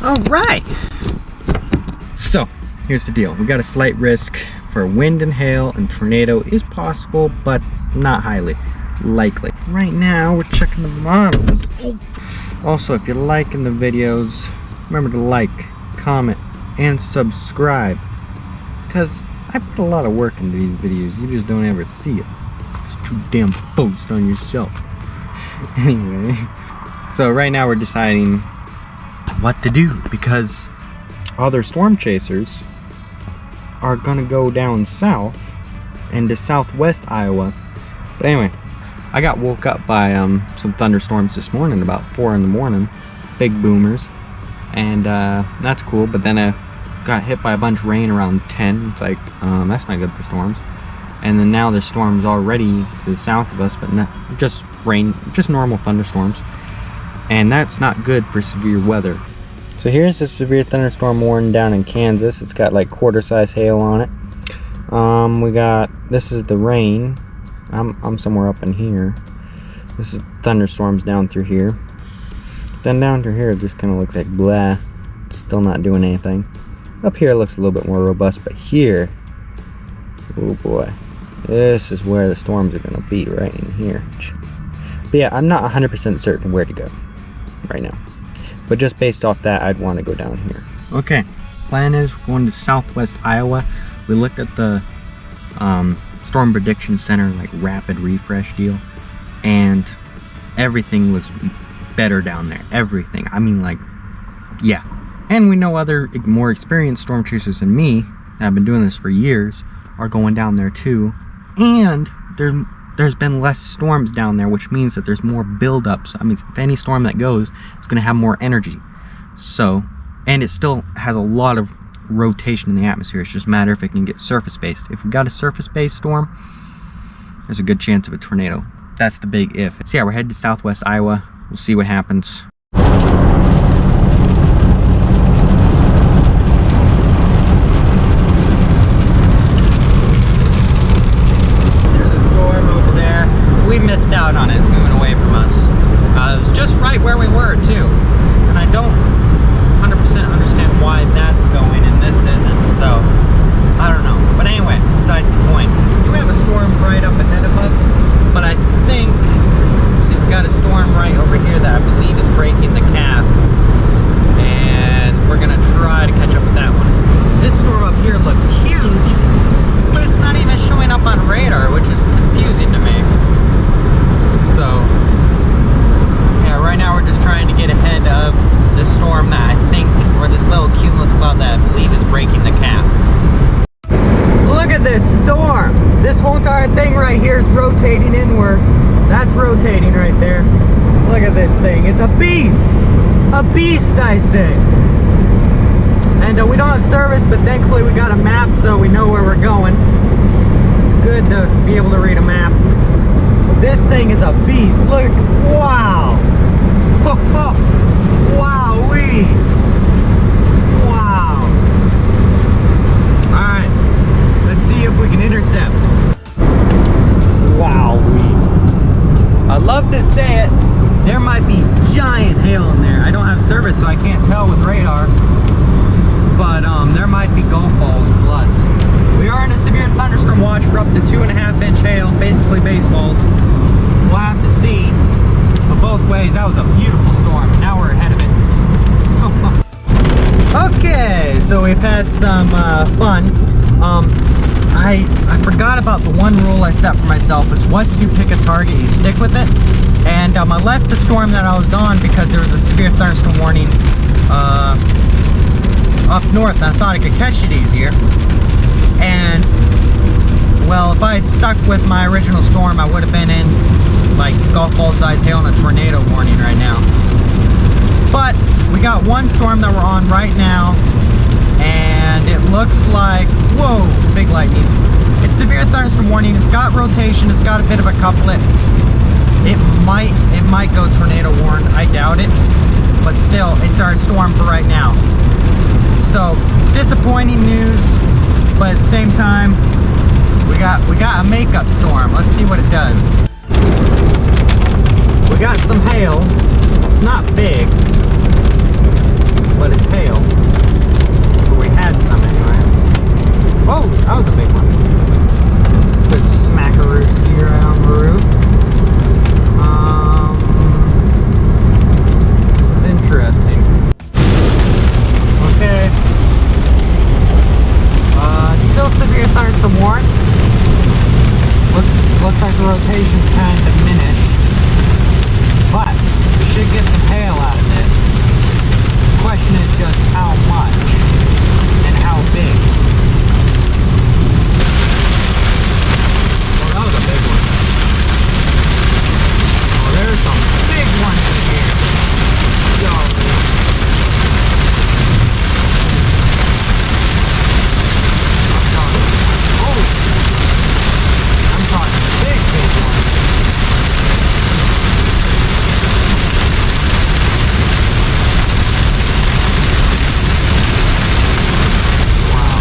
All right. So here's the deal. We got a slight risk for wind and hail, and tornado is possible, but not highly likely. Right now, we're checking the models. Also, if you're liking the videos, remember to like, comment, and subscribe, because I put a lot of work into these videos. You just don't ever see it. It's too damn focused on yourself. Anyway, so right now we're deciding what to do, because other storm chasers are gonna go down south into southwest Iowa. But anyway, I got woke up by some thunderstorms this morning about 4 in the morning, big boomers, and that's cool. But then I got hit by a bunch of rain around 10. It's like that's not good for storms. And then now there's storms already to the south of us, but not just rain, just normal thunderstorms, and that's not good for severe weather. So here's a severe thunderstorm warning down in Kansas. It's got like quarter-size hail on it. We got, this is the rain. I'm somewhere up in here. This is thunderstorms down through here. Then down through here it just kind of looks like blah. Still not doing anything. Up here it looks a little bit more robust, but here, oh boy, this is where the storms are gonna be, right in here. But yeah, I'm not 100% certain where to go right now. But just based off that, I'd want to go down here. Okay, plan is we're going to southwest Iowa. We looked at the Storm Prediction Center, like rapid refresh deal, and everything looks better down there. Everything. I mean, like, yeah. And we know other more experienced storm chasers than me that have been doing this for years are going down there too. And there's been less storms down there, which means that there's more buildups. I mean, if any storm that goes, it's going to have more energy. So, and it still has a lot of rotation in the atmosphere. It's just a matter if it can get surface-based. If we got a surface-based storm, there's a good chance of a tornado. That's the big if. So yeah, we're headed to southwest Iowa. We'll see what happens. We missed out on it. It's moving away from us. It was just right where we were too, and I don't 100% understand why that's going and this isn't, so I don't know. But anyway, besides the point, we have a storm right up ahead of us, but I think, see, we got a storm right over here that I believe is breaking the cap, and we're gonna try to catch up with that one. This storm up here looks huge, but it's not even showing up on radar, which is confusing to me. So, yeah, right now we're just trying to get ahead of this storm that I think, or this little cumulus cloud that I believe is breaking the cap. Look at this storm! This whole entire thing right here is rotating inward. That's rotating right there. Look at this thing. It's a beast! A beast, I say! And we don't have service, but thankfully we got a map, so we know where we're going. It's good to be able to read a map. This thing is a beast. Look, wow. Wowee. Wow. Alright, let's see if we can intercept. Wowee. I love to say it, there might be giant hail in there. I don't have service, so I can't tell with radar. But there might be golf balls plus. We are in a severe thunderstorm watch for up to 2.5-inch hail, basically baseballs. We'll have to see. But both ways, that was a beautiful storm. Now we're ahead of it. Okay, so we've had some fun. I forgot about the one rule I set for myself is once you pick a target, you stick with it. And I left the storm that I was on because there was a severe thunderstorm warning up north, and I thought I could catch it easier. And well, if I had stuck with my original storm, I would have been in like golf ball size hail and a tornado warning right now. But we got one storm that we're on right now, and it looks like, whoa, big lightning. It's severe thunderstorm warning. It's got rotation. It's got a bit of a couplet. It might go tornado warn. I doubt it, but still, it's our storm for right now. So disappointing news, but at the same time, we got a makeup storm. Let's see what it does. We got some hail, not big. but it's hail. Or we had some anyway. Oh, that was a big one. Good smackarooski right on the roof. This is interesting. Okay. Still severe thunderstorm warning. Looks like the rotation's kind of diminished. But we should get some hail out of this. The question is just how much and how big. Oh, that was a big one. Oh, there's some big ones in here. Yo. I'm talking big ones. Wow.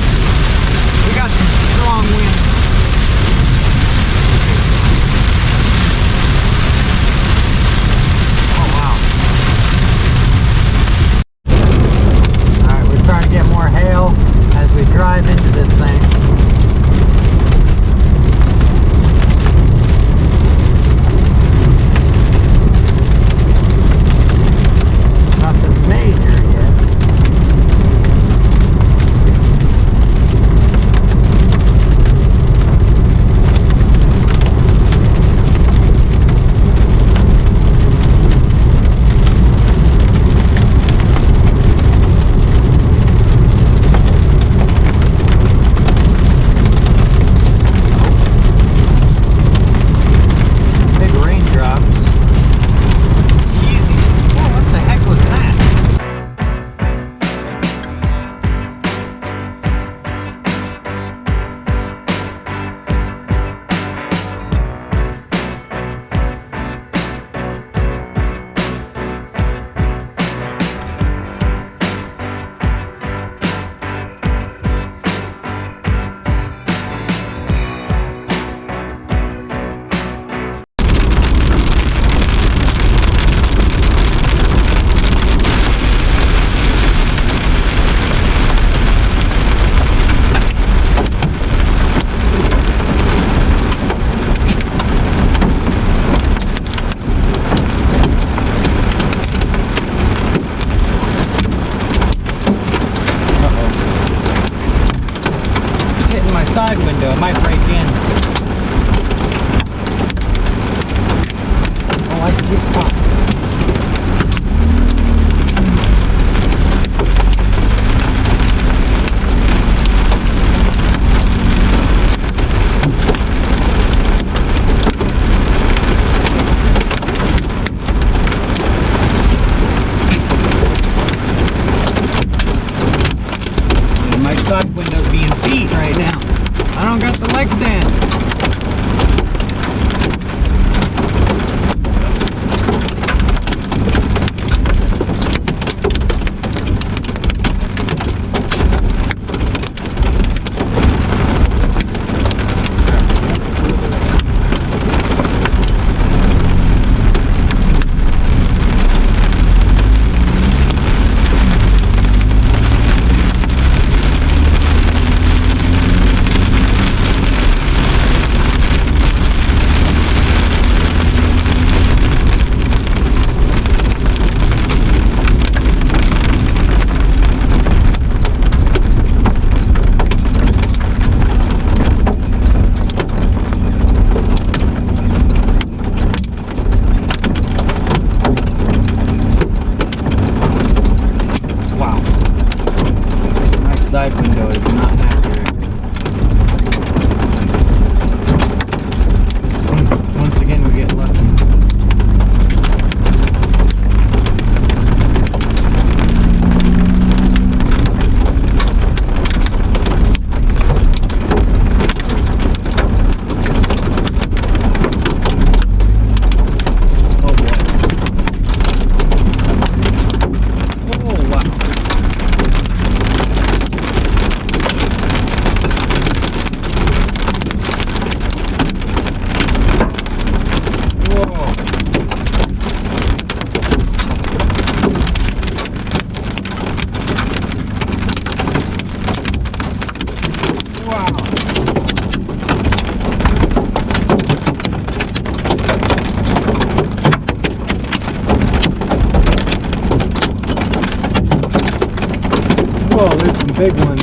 big ones.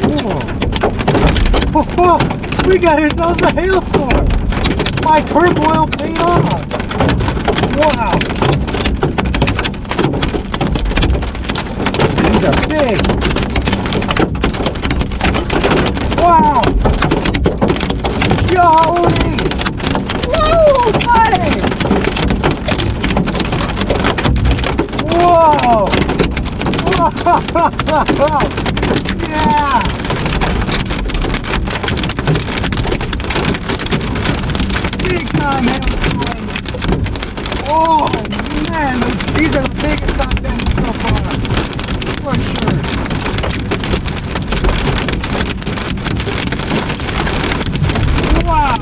Whoa. Oh, we got ourselves a hailstorm. My turmoil paid off. Wow. These are big. Wow. Golly. Whoa, buddy. Whoa. Whoa. Yeah. Big time hailstorm. Oh man, these are the biggest I've been so far. For sure. Wow.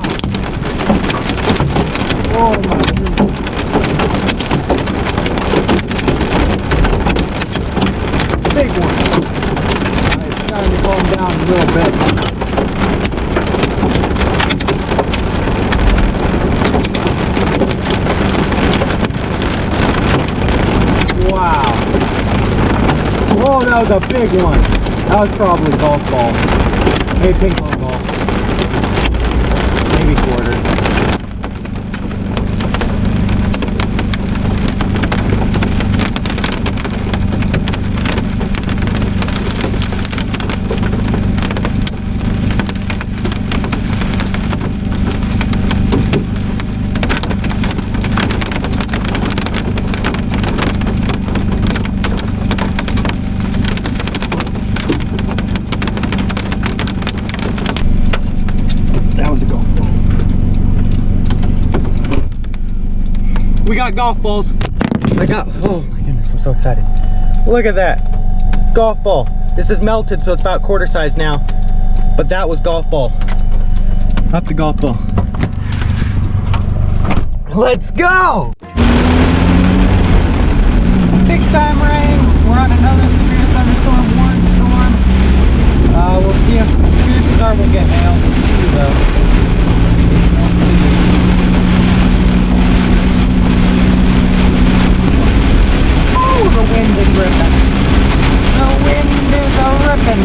Oh my goodness. Big one. Alright, it's time to calm down a little bit. Wow. Oh, that was a big one. That was probably golf ball. Maybe ping pong ball. Maybe quarter. We got golf balls. Oh my goodness, I'm so excited. Look at that. Golf ball. This is melted, so it's about quarter size now. But that was golf ball. Up to golf ball. Let's go! Big time rain. We're on another severe thunderstorm, warning storm. We'll see if chances are we'll get hail. We'll see though. We'll see. The wind is ripping. The wind is a-ripping.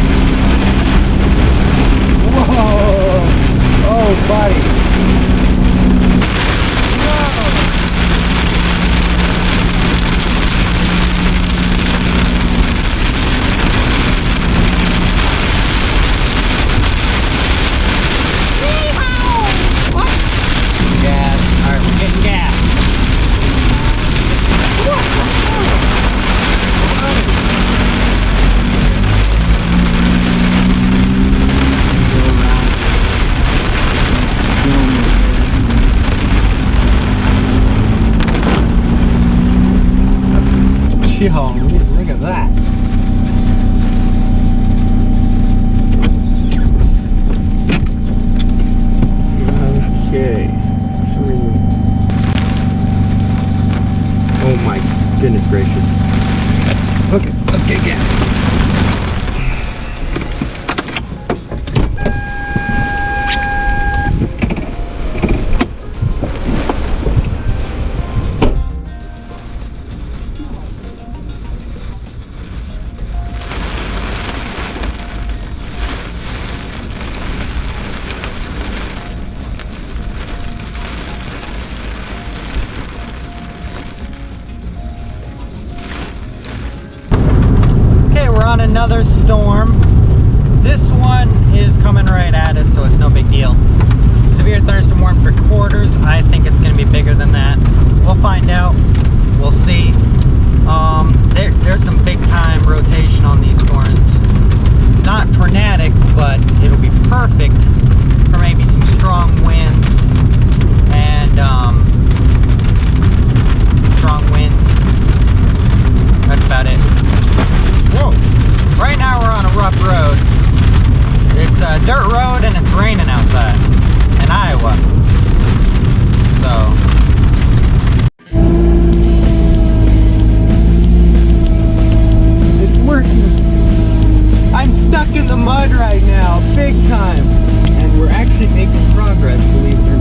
Whoa! Oh, buddy. Whoa! Gas. Alright, we're getting gas. Yo, look at that. Okay. Oh my goodness gracious. Okay, let's get gas. On another storm. This one is coming right at us, so it's no big deal. Severe thunderstorm warning for quarters. I think it's going to be bigger than that. We'll find out. We'll see. There's some big time rotation on these storms. Not tornadic, but it'll be perfect for maybe some strong winds and strong winds. That's about it. Whoa! Right now we're on a rough road. It's a dirt road and it's raining outside in Iowa. So it's working. I'm stuck in the mud right now, big time. And we're actually making progress, believe it or not.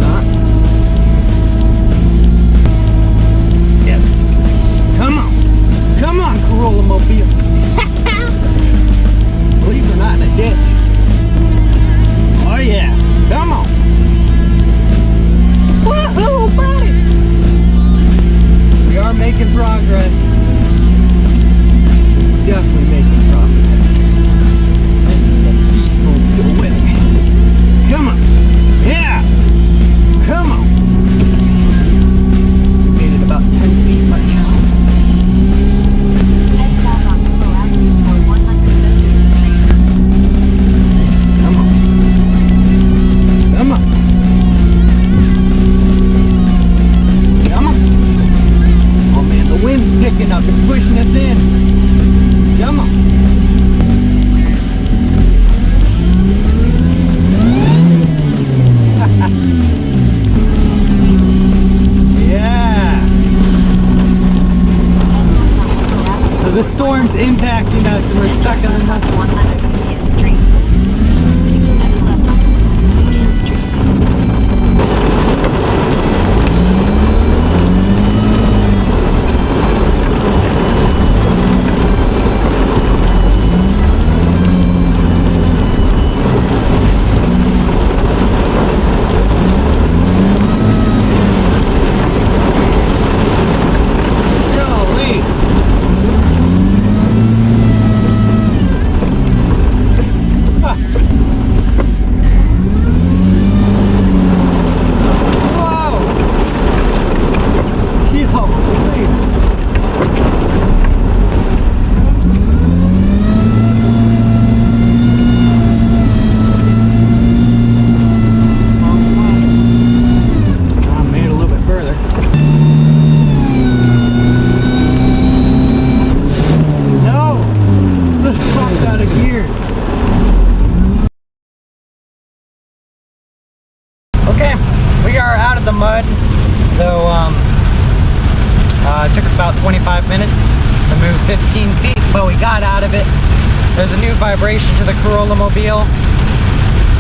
impacting us and we're stuck in the mud. 150th Street. Take the next left onto 150th Street. Okay, we are out of the mud, though it took us about 25 minutes to move 15 feet, but we got out of it. There's a new vibration to the Corolla Mobile,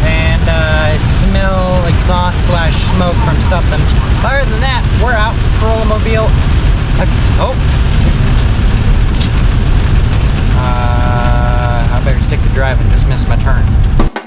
and I smell exhaust slash smoke from something. Other than that, we're out. Corolla Mobile. I better stick to driving, just missed my turn.